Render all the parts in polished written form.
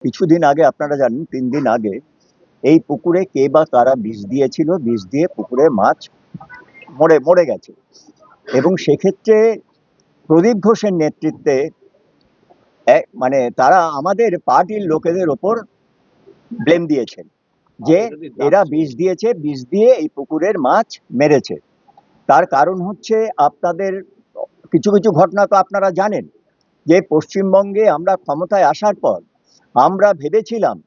কিছুদিন আগে আপনারা জানেন ৩ দিন আগে এই পুকুরে কে বা কারা বিষ দিয়েছিল, বিষ দিয়ে পুকুরে মাছ মরে গেছে। এবং সেক্ষেত্রে প্রদীপ ঘোষের নেতৃত্বে মানে তারা আমাদের পার্টির লোকেদের ওপর ব্লেম দিয়েছেন যে এরা বিষ দিয়েছে, বিষ দিয়ে এই পুকুরের মাছ মেরেছে। তার কারণ হচ্ছে আপনাদের কিছু কিছু ঘটনা তো আপনারা জানেন যে পশ্চিমবঙ্গে আমরা ক্ষমতায় আসার পর আমরা ভেবেছিলাম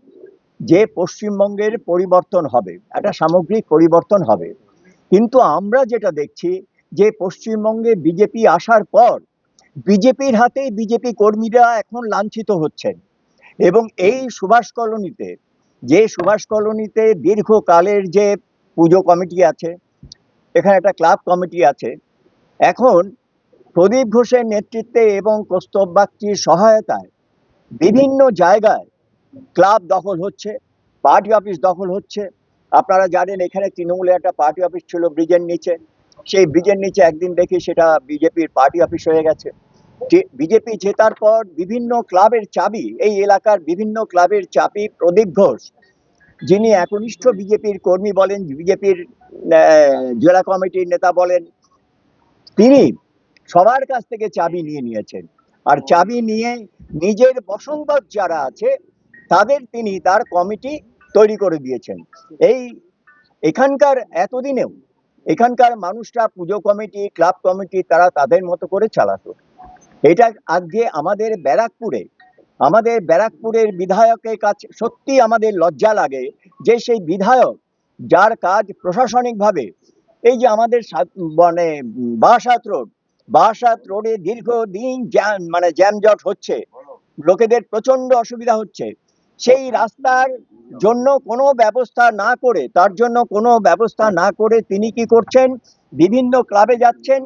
যে পশ্চিমবঙ্গের পরিবর্তন হবে, একটা সামগ্রিক পরিবর্তন হবে। কিন্তু আমরা যেটা দেখছি যে পশ্চিমবঙ্গে বিজেপি আসার পর বিজেপির হাতেই বিজেপি কর্মীরা এখন লাঞ্ছিত হচ্ছেন। এবং এই সুভাষ কলোনিতে দীর্ঘকালের যে পুজো কমিটি আছে, এখানে একটা ক্লাব কমিটি আছে, এখন প্রদীপ ঘোষের নেতৃত্বে এবং কৌস্তব বাগচির সহায়তায় বিভিন্ন জায়গায় ক্লাব দখল হচ্ছে, পার্টি অফিস দখল হচ্ছে। আপনারা জানেন এখানে তৃণমূলের একটা পার্টি অফিস ছিল ব্রিজের নিচে, সেই ব্রিজের নিচে একদিন দেখি সেটা বিজেপির পার্টি অফিস হয়ে গেছে। বিজেপি জেতার পর বিভিন্ন ক্লাবের চাবি, এই এলাকার বিভিন্ন ক্লাবের চাবি প্রদীপ ঘোষ, যিনি একনিষ্ঠ বিজেপির কর্মী বলেন, বিজেপির জেলা কমিটির নেতা বলেন, তিনি সবার কাছ থেকে চাবি নিয়েছেন। আর চাবি নিয়ে নিজের বসঙ্গত যারা আছে তাদের তিনি তার কমিটি তৈরি করে দিয়েছেন। এখানকার এখানকার মানুষরা পুজো কমিটি, ক্লাব কমিটি তারা তাদের মতো করে চালাতো। এটা আজকে আমাদের ব্যারাকপুরের বিধায়কের কাছে সত্যি আমাদের লজ্জা লাগে যে সেই বিধায়ক, যার কাজ প্রশাসনিকভাবে এই যে আমাদের মানে বারাসাত রোডে দীর্ঘদিন জ্যামজট হচ্ছে, লোকেদের প্রচন্ড অসুবিধা হচ্ছে, সেই রাস্তার জন্য কোনো ব্যবস্থা না করে তিনি কি করছেন, বিভিন্ন ক্লাবে যাচ্ছেন,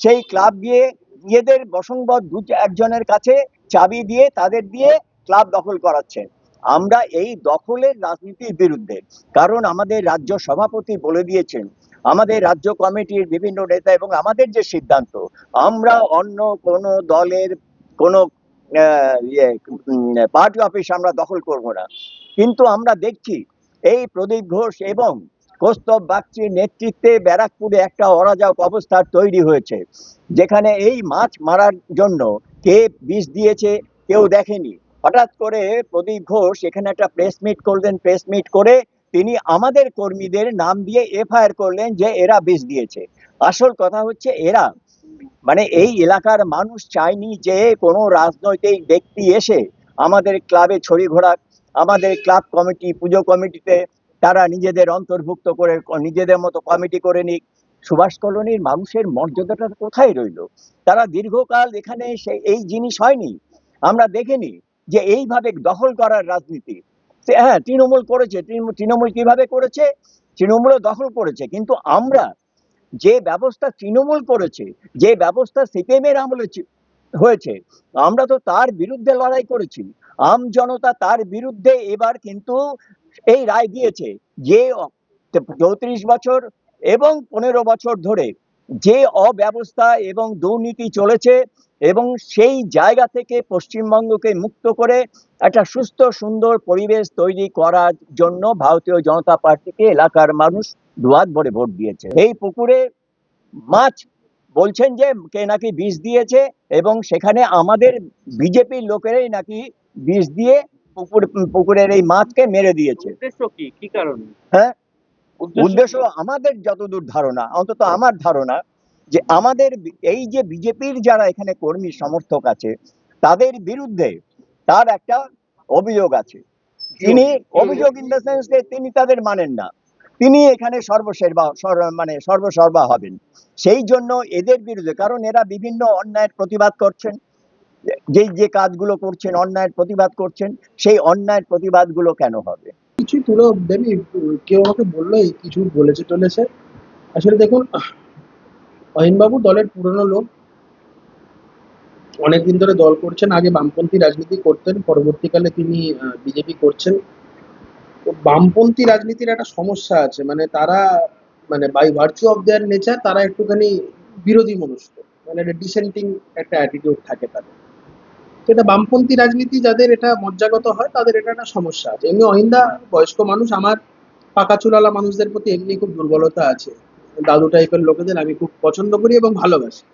সেই ক্লাব গিয়ে নিজেদের বসংবদ একজনের কাছে চাবি দিয়ে তাদের দিয়ে ক্লাব দখল করাচ্ছেন। আমরা এই দখলের রাজনীতির বিরুদ্ধে, কারণ আমাদের রাজ্য সভাপতি বলে দিয়েছেন, আমাদের রাজ্য কমিটির বিভিন্ন নেতা এবং আমাদের যে সিদ্ধান্ত, আমরা অন্য কোনো দলের কোনো পার্টি অফিস আমরা দখল করব না। কিন্তু আমরা দেখছি এই প্রদীপ ঘোষ এবং কৌস্তব বাগচির নেতৃত্বে ব্যারাকপুরে একটা অরাজক অবস্থা তৈরি হয়েছে, যেখানে এই মাছ মারার জন্য কে বিষ দিয়েছে কেউ দেখেনি। হঠাৎ করে প্রদীপ ঘোষ এখানে একটা প্রেস মিট করে তিনি আমাদের কর্মীদের নাম দিয়ে এফআইআর করলেন যে এরা বিষ দিয়েছে। আসল কথা হচ্ছে এরা এই এলাকার মানুষ চায়নি যে কোনো রাজনৈতিক ব্যক্তি এসে আমাদের ক্লাবে ছড়ি ঘোরাক, আমাদের ক্লাব কমিটি, পুজো কমিটিতে তারা নিজেদের অন্তর্ভুক্ত করে নিজেদের মতো কমিটি করে নিক। সুভাষ কলোনির মানুষের মর্যাদাটা কোথায় রইল? তারা দীর্ঘকাল এখানে এই জিনিস হয়নি, আমরা দেখিনি যে এইভাবে দখল করার রাজনীতি। হ্যাঁ, তৃণমূল করেছে, তৃণমূল কিভাবে করেছে, তৃণমূলও দখল করেছে, কিন্তু আমরা যে ব্যবস্থা তৃণমূল করেছে, যে ব্যবস্থা সিপিএম এর আমলে হয়েছে, আমরা তো তার বিরুদ্ধে লড়াই করেছি। আম জনতা তার বিরুদ্ধে এবার কিন্তু এই রায় দিয়েছে যে 34 বছর এবং 15 বছর ধরে যে অব্যবস্থা এবং দুর্নীতি চলেছে, এবং সেই জায়গা থেকে পশ্চিমবঙ্গকে মুক্ত করে একটা সুস্থ সুন্দর পরিবেশ তৈরি করার জন্য ভারতীয় জনতা পার্টিকে এলাকার মানুষ দুয়াত ভরে ভোট দিয়েছে। এই পুকুরে মাছ বলছেন যে কে নাকি বিষ দিয়েছে, এবং সেখানে আমাদের বিজেপির লোকেরাই নাকি বিষ দিয়ে পুকুরের এই মাছকে মেরে দিয়েছে। উদ্দেশ্য কি কারণে? হ্যাঁ, উদ্দেশ্য আমাদের যতদূর ধারণা, অন্তত আমার ধারণা, যে আমাদের এই যে বিজেপির যারা এখানে কর্মী সমর্থক আছে তাদের বিরুদ্ধে তার একটা অভিযোগ আছে। তিনি অভিযোগ ইন দ্য সেন্স যে তিনি তাদের মানেন না, তিনি এখানে সর্বসর্বা হবেন। সেই জন্য এদের বিরুদ্ধে, কারণ এরা বিভিন্ন অন্যায়ের প্রতিবাদ করছেন, যে কাজগুলো করছেন, অন্যায়ের প্রতিবাদ করছেন, সেই অন্যায়ের প্রতিবাদগুলো কেন হবে? কিছুই তুলে দেবি, কেউ আমাকে বললো এই কিছু বলেছে টলেছে। আসলে দেখুন, অহিনবাবু দলের পুরনো লোক, অনেকদিন ধরে দল করছেন, আগে বামপন্থী রাজনীতি করতেন, পরবর্তীকালে তিনি বিজেপি করছেন। তো বামপন্থী রাজনীতির একটা সমস্যা আছে, তারা by virtue of their nature তারা একটুখানি বিরোধী মনস্ক, একটা ডিসেন্টিং একটা অ্যাটিটিউড থাকে তাদের। এটা বামপন্থী রাজনীতি যাদের এটা মজ্জাগত হয় তাদের এটা একটা সমস্যা আছে। এমনি অহিন্দা বয়স্ক মানুষ, আমার পাকা চুলালা মানুষদের প্রতি এমনি খুব দুর্বলতা আছে। দাদু টাইপের লোকেদের আমি খুব পছন্দ করি এবং ভালোবাসি।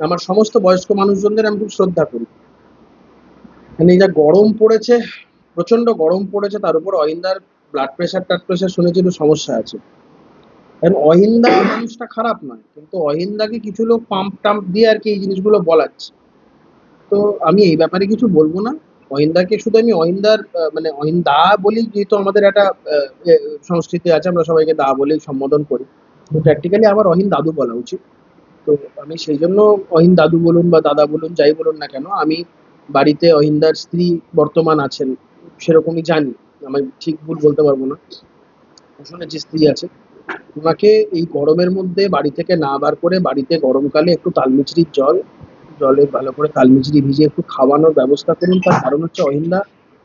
আমার সমস্ত বয়স্ক মানুষজনদের আমি খুব শ্রদ্ধা করি। মানে এই যা গরম পড়েছে, প্রচন্ড গরম পড়েছে, তার উপর অহিন্দার ব্লাড প্রেশার শুনেছি একটু সমস্যা আছে। কারণ অহিন্দা মানুষটা খারাপ নয়, কিন্তু অহিন্দাকে কিছু লোক পাম্প টাম্প দিয়ে আর কি এই জিনিসগুলো বলাচ্ছে। তো আমি এই ব্যাপারে কিছু বলবো না। অহিন্দাকে শুধু আমি অহিন্দার মানে অহিন্দা বলি, যেহেতু আমাদের একটা সংস্কৃতি আছে, আমরা সবাইকে দা বলেই সম্বোধন করি। তো প্র্যাকটিক্যালি আমার অহিন দাদু বলা উচিত। তো আমি সেই জন্য অহিন দাদু বলুন বা দাদা বলুন, যাই বলুন না কেন, আমি বাড়িতে অহিন্দার স্ত্রী বর্তমান আছেন সেরকমই জানি। আমি ঠিক ভুল বলতে পারবো না, শুনেছি স্ত্রী আছে। ওনাকে এই গরমের মধ্যে বাড়ি থেকে না বার করে বাড়িতে গরমকালে একটু তালমিছরির জলে ভালো করে তালমিছরি ভিজিয়ে একটু খাওয়ানোর ব্যবস্থা করুন। তার কারণ হচ্ছে অহিন্দা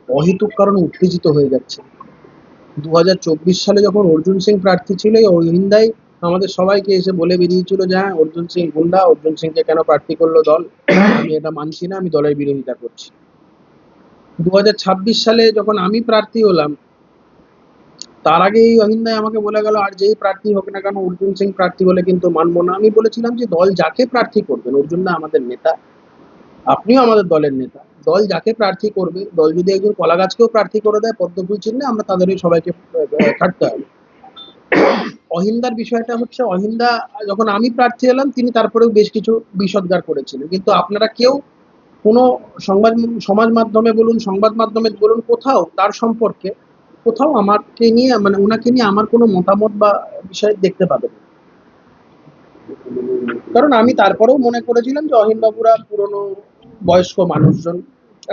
অহেতুক কারণে উত্তেজিত হয়ে যাচ্ছে। 2024 সালে যখন অর্জুন সিং প্রার্থী ছিল, এই অহিন্দাই আমাদের সবাইকে এসে বলে বেরিয়েছিল যে হ্যাঁ, অর্জুন সিং গুন্ডা, অর্জুন সিংকে কেন প্রার্থী করলো দল, আমি এটা মানছি না, আমি দলের বিরোধিতা করছি। 2026 সালে যখন আমি প্রার্থী হলাম, তার আগে এই অহিন্দাই আমাকে বলে গেল আর যেই প্রার্থী হোক না কেন অর্জুন সিং প্রার্থী হলে কিন্তু মানবো না। আমি বলেছিলাম যে দল যাকে প্রার্থী করবেন, অর্জুন দা আমাদের নেতা, আপনিও আমাদের দলের নেতা, দল যাকে প্রার্থী করবে, দল যদি একজন কলা গাছকেও প্রার্থী করে দেয় পদ্মফুল চিহ্নে, আমরা তাদেরই সবাইকে খাটতে হবে। অহিন্দার বিষয়টা হচ্ছে, অহিন্দা যখন আমি প্রার্থী হলাম তিনি তারপরেও বেশ কিছু বিষোদ্গার করেছিলেন, কিন্তু আপনারা কেউ কোনো সমাজ মাধ্যমে বলুন, সংবাদ মাধ্যমে বলুন, কোথাও তার সম্পর্কে কোথাও আমাকে নিয়ে মানে ওনাকে নিয়ে আমার কোনো মতামত বা বিষয় দেখতে পাবেন না। কারণ আমি তারপরেও মনে করেছিলাম যে অহিন বাবুরা পুরনো বয়স্ক মানুষজন।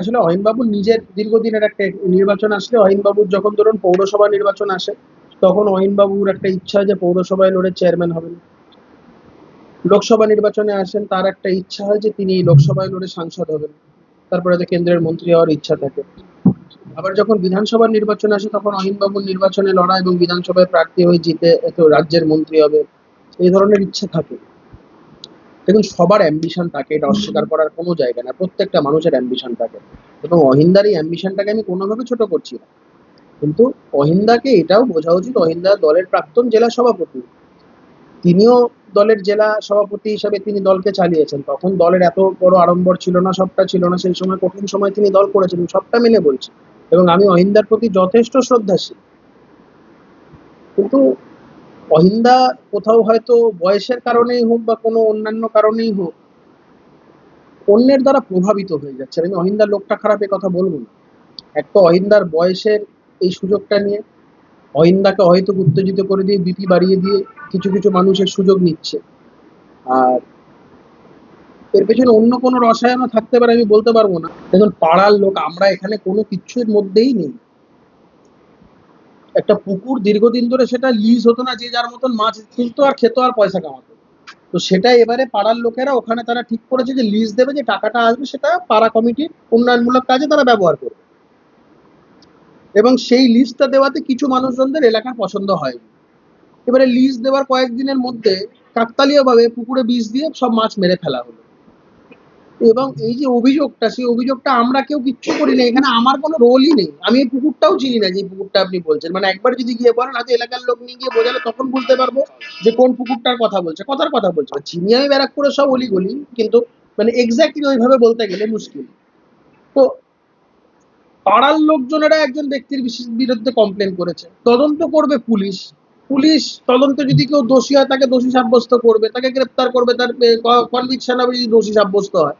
আসলে অহিন বাবুর নিজের দীর্ঘদিনের একটা নির্বাচন আসলে, অহিন বাবুর যখন ধরুন পৌরসভা নির্বাচন আসে, তখন অহিন বাবুর একটা ইচ্ছা যে পৌরসভায় লড়ে চেয়ারম্যান হবেন। লোকসভা নির্বাচনে আসেন, তার একটা ইচ্ছা হয় যে তিনি লোকসভায় লড়ে সাংসদ হবেন, তারপরে তো কেন্দ্রের মন্ত্রী হওয়ার ইচ্ছা থাকে। আবার যখন বিধানসভার নির্বাচন আসে, তখন অহিন বাবুর নির্বাচনে লড়া এবং বিধানসভায় প্রার্থী হয়ে জিতে তো রাজ্যের মন্ত্রী হবে, এই ধরনের ইচ্ছা থাকে। দেখুন, সবার অ্যাম্বিশন থাকে, এটা অস্বীকার করার কোনো জায়গা না, প্রত্যেকটা মানুষের অ্যাম্বিশন থাকে, এবং অহিন্দার এই অ্যাম্বিশনটাকে আমি কোনোভাবে ছোট করছি না। কিন্তু অহিন্দাকে এটাও বোঝা উচিত, অহিন্দা দলের প্রাক্তন জেলা সভাপতি, তিনিও দলের জেলা সভাপতি হিসাবে তিনি দলকে চালিয়েছেন। তখন দলের এত বড় আড়ম্বর ছিল না, সবটা ছিল না, সেই সময় কঠিন সময় তিনি দল করেছিলেন, সবটা মিলে বলছি। এবং আমি অহিন্দার প্রতি যথেষ্ট শ্রদ্ধাশীল। কিন্তু অহিন্দা কোথাও হয়তো বয়সের কারণেই হোক বা কোনো অন্যান্য কারণেই হোক, অন্যের দ্বারা প্রভাবিত হয়ে যাচ্ছে। আমি অহিন্দার লোকটা খারাপ এ কথা বলবো না। এক তো অহিন্দার বয়সের এই সুযোগটা নিয়ে অহিন্দাকে হয়তো উত্তেজিত করে দিয়ে বিপি বাড়িয়ে দিয়ে কিছু কিছু মানুষের সুযোগ নিচ্ছে। আর এর পেছনে অন্য কোনো রসায়নও থাকতে পারে, আমি বলতে পারবো না। দেখুন, পাড়ার লোক আমরা, এখানে কোনো কিছুর মধ্যেই নেই। একটা পুকুর দীর্ঘদিন ধরে সেটা লিজ হতো না, যে যার মতন মাছ তুলতো আর খেতো আর পয়সা কামাতো। তো সেটা এবারে পাড়ার লোকেরা ওখানে তারা ঠিক করেছে যে লিজ দেবে, যে টাকাটা আসবে সেটা পাড়া কমিটির উন্নয়নমূলক কাজে তারা ব্যবহার করবে। এবং সেই লিজটা দেওয়াতে কিছু মানুষজনদের এলাকার পছন্দ হয়নি। এবারে লিজ দেওয়ার কয়েকদিনের মধ্যে কাকতালীয়ভাবে পুকুরে বিষ দিয়ে সব মাছ মেরে ফেলা হলো। এবং এই যে অভিযোগটা, সেই অভিযোগটা আমরা কেউ কিচ্ছু করি না, এখানে আমার কোনো রোলই নেই। আমি এই পুকুরটাও চিনি না, যে পুকুরটা আপনি বলছেন। মানে একবার যদি গিয়ে বলেন, হয়তো এলাকার লোক নিয়ে গিয়ে বোঝালে তখন বুঝতে পারবো যে কোন পুকুরটার কথা বলছে, কথার কথা বলছে। চিনি আমি ব্যারাকপুরে সব অলিগলি, কিন্তু মানে এক্স্যাক্টলি ওইভাবে বলতে গেলে মুশকিল। তো পাড়ার লোকজনেরা একজন ব্যক্তির বিরুদ্ধে কমপ্লেন করেছে, তদন্ত করবে পুলিশ। পুলিশ তদন্ত যদি কেউ দোষী হয় তাকে দোষী সাব্যস্ত করবে, তাকে গ্রেপ্তার করবে, তার কনভিকশন হবে যদি দোষী সাব্যস্ত হয়।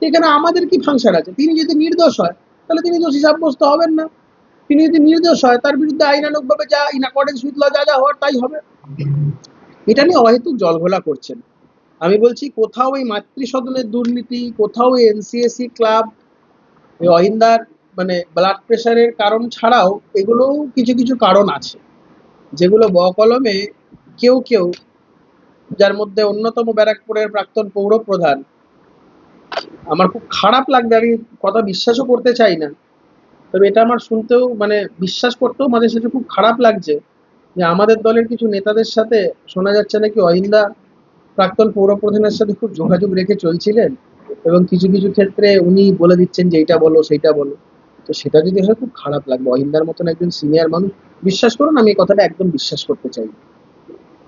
এখানে আমাদের কি ফাংশন আছে? তিনি যদি নির্দোষ হয় তাহলে তিনি দোষী সাব্যস্ত হবেন না, তিনি যদি নির্দোষ হয় তার বিরুদ্ধে আইনানুগভাবে যা ইন অ্যাকর্ডেন্স উইথ ল যা যা হওয়ার তাই হবে। এটা নিয়ে অহেতুক জলঘোলা করছেন। আমি বলছি, কোথাও এই মাতৃসদনের দুর্নীতি, কোথাও এই এনসিএসি ক্লাব, এই অহিন্দার মানে ব্লাড প্রেশারের কারণ ছাড়াও এগুলোও কিছু কিছু কারণ আছে, যেগুলো বকলমে কেউ কেউ, যার মধ্যে অন্যতম ব্যারাকপুরের প্রাক্তন পৌর প্রধান, আমার খুব খারাপ লাগবে, আমি কথা বিশ্বাসও করতে চাই না, তবে এটা আমার শুনতেও মানে বিশ্বাস করতেও মাঝে সাঝে খুব খারাপ লাগছে, যে আমাদের দলের কিছু নেতাদের সাথে শোনা যাচ্ছে নাকি অহিন্দা প্রাক্তন পৌর প্রধানের সাথে খুব যোগাযোগ রেখে চলছিলেন। এবং কিছু কিছু ক্ষেত্রে উনি বলে দিচ্ছেন যে এইটা বলো সেইটা বলো। তো সেটা যদি হয় খুব খারাপ লাগবে। অহিন্দার মতন একজন সিনিয়র মানুষ, বিশ্বাস করুন আমি এই কথাটা একদম বিশ্বাস করতে চাই না।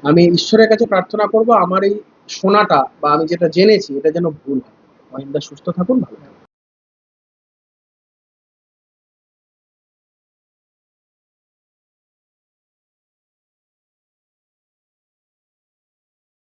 আমি ঈশ্বরের কাছে প্রার্থনা করব আমার এই শোনাটা বা আমি যেটা জেনেছি এটা যেন ভুল হয়। অহিন্দা সুস্থ থাকুন, ভালো থাকুন।